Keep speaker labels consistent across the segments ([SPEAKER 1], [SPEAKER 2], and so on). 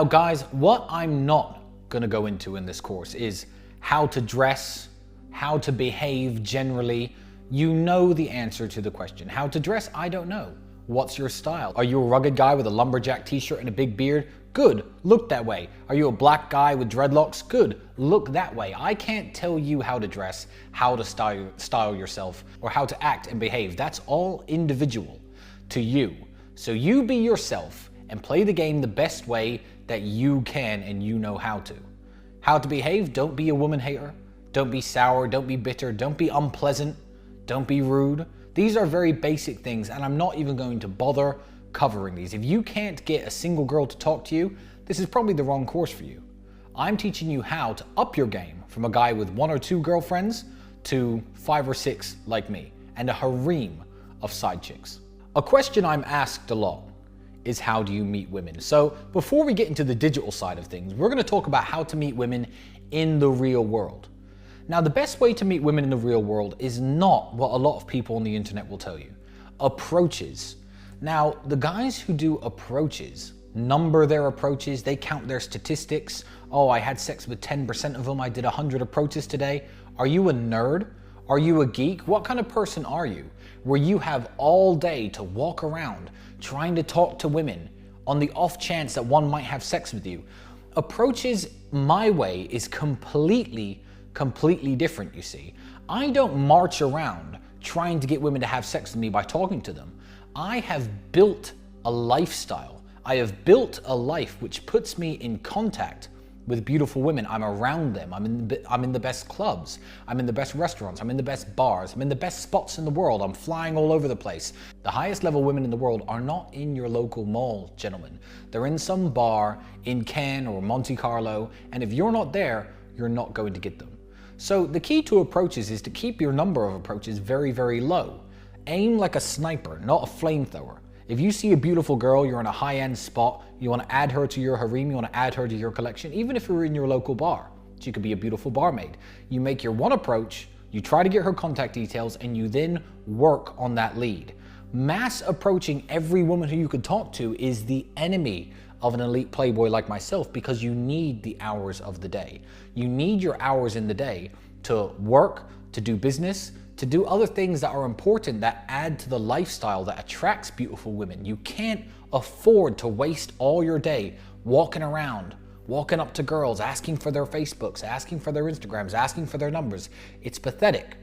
[SPEAKER 1] Now guys, what I'm not gonna go into in this course is how to dress, how to behave generally. You know the answer to the question. How to dress, I don't know. What's your style? Are you a rugged guy with a lumberjack t-shirt and a big beard? Good, look that way. Are you a black guy with dreadlocks? Good, look that way. I can't tell you how to dress, how to style yourself, or how to act and behave. That's all individual to you. So you be yourself and play the game the best way that you can and you know how to. How to behave, don't be a woman hater. Don't be sour, don't be bitter, don't be unpleasant, don't be rude. These are very basic things and I'm not even going to bother covering these. If you can't get a single girl to talk to you, this is probably the wrong course for you. I'm teaching you how to up your game from a guy with 1 or 2 girlfriends to 5 or 6 like me and a harem of side chicks. A question I'm asked a lot is how do you meet women? So before we get into the digital side of things, we're gonna talk about how to meet women in the real world. Now, the best way to meet women in the real world is not what a lot of people on the internet will tell you. Approaches. Now, the guys who do approaches number their approaches, they count their statistics. Oh, I had sex with 10% of them, I did 100 approaches today. Are you a nerd? Are you a geek? What kind of person are you? Where you have all day to walk around trying to talk to women on the off chance that one might have sex with you. Approaches my way is completely different, you see. I don't march around trying to get women to have sex with me by talking to them. I have built a lifestyle. I have built a life which puts me in contact with beautiful women. I'm around them. I'm in the best clubs. I'm in the best restaurants. I'm in the best bars. I'm in the best spots in the world. I'm flying all over the place. The highest level women in the world are not in your local mall, gentlemen. They're in some bar in Cannes or Monte Carlo, and if you're not there, you're not going to get them. So the key to approaches is to keep your number of approaches very, very low. Aim like a sniper, not a flamethrower. If you see a beautiful girl, you're in a high-end spot, you want to add her to your harem, you want to add her to your collection, even if you're in your local bar. She could be a beautiful barmaid. You make your one approach, you try to get her contact details, and you then work on that lead. Mass approaching every woman who you could talk to is the enemy of an elite playboy like myself because you need the hours of the day. You need your hours in the day to work, to do business, to do other things that are important that add to the lifestyle that attracts beautiful women. You can't afford to waste all your day walking around, walking up to girls, asking for their Facebooks, asking for their Instagrams, asking for their numbers. It's pathetic.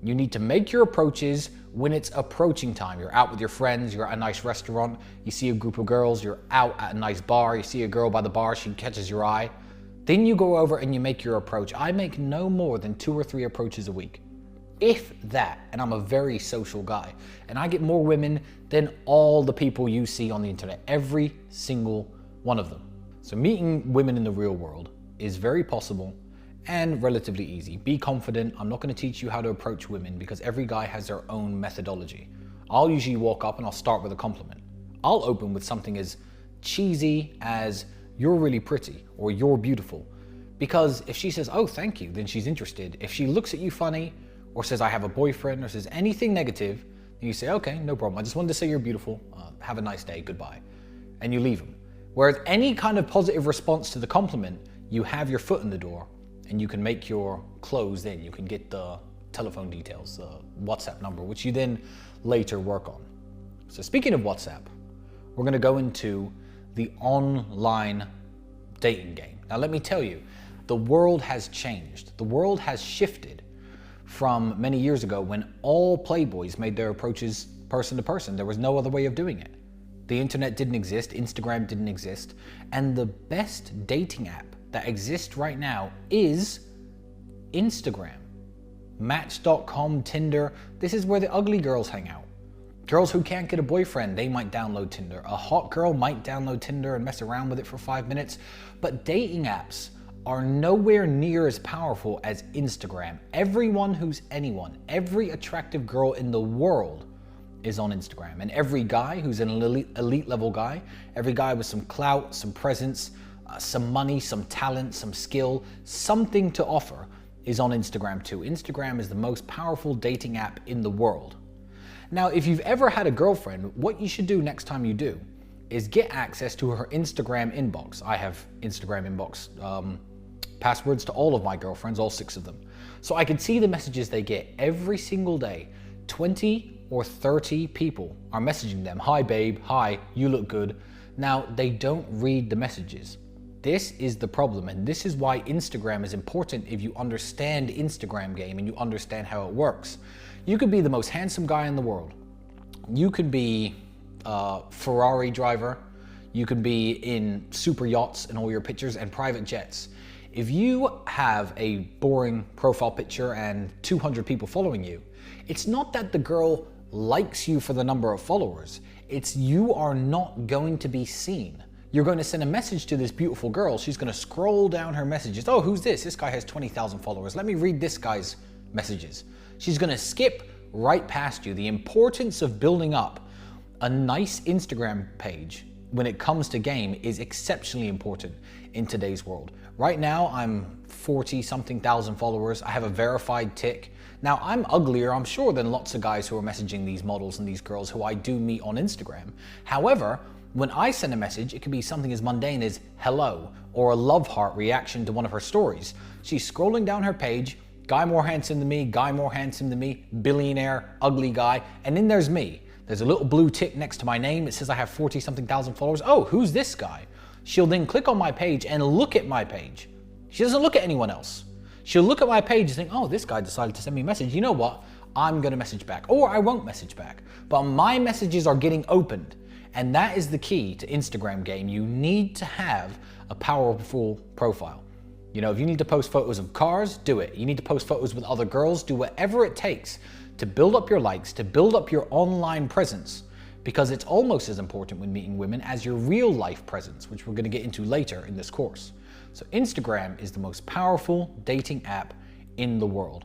[SPEAKER 1] You need to make your approaches when it's approaching time. You're out with your friends, you're at a nice restaurant, you see a group of girls, you're out at a nice bar, you see a girl by the bar, she catches your eye. Then you go over and you make your approach. I make no more than 2 or 3 approaches a week. If that, and I'm a very social guy, and I get more women than all the people you see on the internet, every single one of them. So meeting women in the real world is very possible and relatively easy. Be confident. I'm not going to teach you how to approach women because every guy has their own methodology. I'll usually walk up and I'll start with a compliment. I'll open with something as cheesy as "you're really pretty" or "you're beautiful," because if she says, "Oh, thank you," then she's interested. If she looks at you funny or says, "I have a boyfriend," or says anything negative, then you say, "Okay, no problem. I just wanted to say you're beautiful. Have a nice day. Goodbye." And you leave them. Whereas any kind of positive response to the compliment, you have your foot in the door and you can make your close in. You can get the telephone details, the WhatsApp number, which you then later work on. So speaking of WhatsApp, we're going to go into the online dating game. Now let me tell you, the world has changed. The world has shifted from many years ago when all playboys made their approaches person to person. There was no other way of doing it. The internet didn't exist, Instagram didn't exist, and the best dating app that exists right now is Instagram. Match.com, Tinder, this is where the ugly girls hang out. Girls who can't get a boyfriend, they might download Tinder. A hot girl might download Tinder and mess around with it for 5 minutes, but dating apps are nowhere near as powerful as Instagram. Everyone who's anyone, every attractive girl in the world is on Instagram. And every guy who's an elite level guy, every guy with some clout, some presence, some money, some talent, some skill, something to offer is on Instagram too. Instagram is the most powerful dating app in the world. Now, if you've ever had a girlfriend, what you should do next time you do is get access to her Instagram inbox. I have Instagram inbox passwords to all of my girlfriends, all 6 of them. So I can see the messages they get every single day. 20 or 30 people are messaging them. Hi babe, hi, you look good. Now, they don't read the messages. This is the problem, and this is why Instagram is important if you understand Instagram game and you understand how it works. You could be the most handsome guy in the world. You could be a Ferrari driver. You could be in super yachts in all your pictures and private jets. If you have a boring profile picture and 200 people following you, it's not that the girl likes you for the number of followers. It's you are not going to be seen. You're going to send a message to this beautiful girl. She's going to scroll down her messages. Oh, who's this? This guy has 20,000 followers. Let me read this guy's messages. She's going to skip right past you. The importance of building up a nice Instagram page when it comes to game is exceptionally important in today's world. Right now, I'm 40-something thousand followers. I have a verified tick. Now, I'm uglier, I'm sure, than lots of guys who are messaging these models and these girls who I do meet on Instagram. However, when I send a message, it can be something as mundane as hello or a love heart reaction to one of her stories. She's scrolling down her page, guy more handsome than me, guy more handsome than me, billionaire, ugly guy, and then there's me. There's a little blue tick next to my name. It says I have 40-something thousand followers. Oh, who's this guy? She'll then click on my page and look at my page. She doesn't look at anyone else. She'll look at my page and think, oh, this guy decided to send me a message. You know what? I'm gonna message back, or I won't message back. But my messages are getting opened. And that is the key to Instagram game. You need to have a powerful profile. You know, if you need to post photos of cars, do it. You need to post photos with other girls, do whatever it takes to build up your likes, to build up your online presence, because it's almost as important when meeting women as your real life presence, which we're gonna get into later in this course. So Instagram is the most powerful dating app in the world.